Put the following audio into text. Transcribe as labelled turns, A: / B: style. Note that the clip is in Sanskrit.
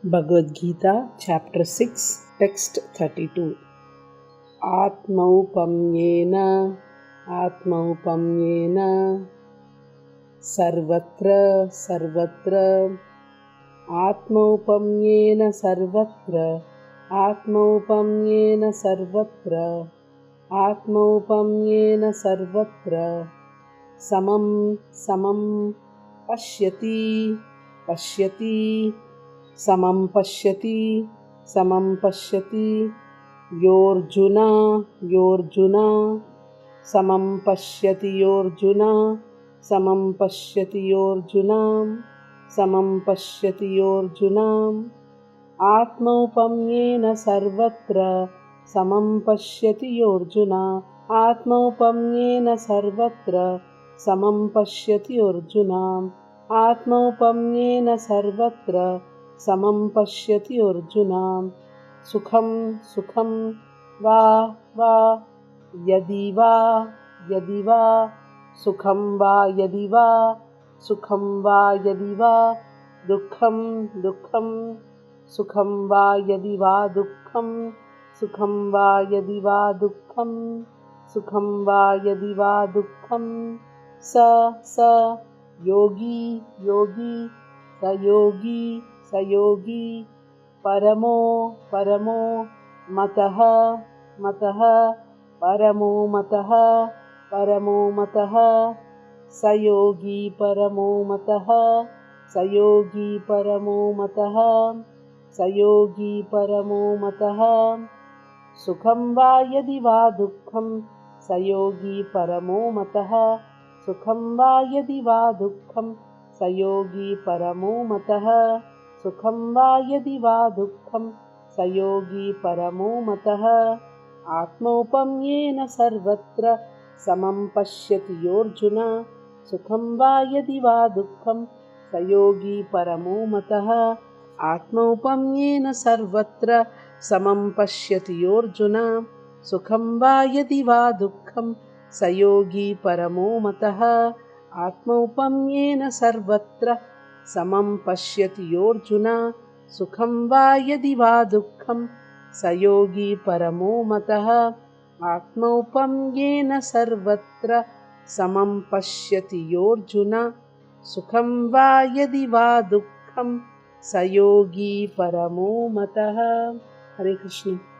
A: Bhagavad Gita, Chapter 6, Text 32. Atmaupamyena, Atmaupamyena, Sarvatra, Sarvatra, Atmaupamyena, Sarvatra, Atmaupamyena, Sarvatra, Atmaupamyena, Sarvatra, Samam, Samam, Pashyati, Pashyati, Samam Pashyati, Samam Pashyati, Yorjuna, Yorjuna, Samam Pashyati Yorjuna, Samam Pashyati Yorjuna, Samam Pashyati Yorjuna, Atmaupamyena Sarvatra, Samam Pashyati Yorjuna, Atmaupamyena Sarvatra, Samam Pashyati Yorjuna, Atmaupamyena Sarvatra, Samam Pashyati Arjuna. Sukham, Sukham, Va, Va, Yadi Va, Yadi Va, Sukham Va, Yadi Va, Sukham Va, Yadi Va, Dukkham, Dukkham, Sukham Va, Yadi Va, Dukkham, Sukham Va, Yadi Va, Dukkham, Sukham Va, Yadi Va, Dukkham, Sa, Sa, Yogi, Yogi, Sa Yogi, Sayogi, Paramo, Paramo, Mataha, Mataha, Paramo Mataha, Paramo Mataha, Sayogi Paramo Mataha, Sayogi Paramo Mataha, Sayogi Paramo Mataha, Sukham Va Yadi Va Dukkham, Sayogi Paramo Mataha, Sukham Va Yadi Va Dukkham, Sayogi Paramo Mataha, Sukham Va Yadi Va Dukkham, Sayogi Paramo Mataha, Atmaupamyena Sarvatra, Samam Pashyati Yorjuna, Sukham Va Yadi Va Dukkham, Sayogi Paramo Mataha, Atmaupamyena Sarvatra, Samam Pashyati Yorjuna, Sukham Va Yadi Va Dukkham, Sayogi Paramo Mataha, Atmaupamyena Sarvatra, Samam Pashyati Yorjuna, Sukham Va Yadi Va Dukkham, Sayogi Paramo Mataha, Atmaupamyena Sarvatra, Samam Pashyati Yorjuna, Sukham Va Yadi Va Dukkham, Sayogi Paramo Mataha. Hare Krishna.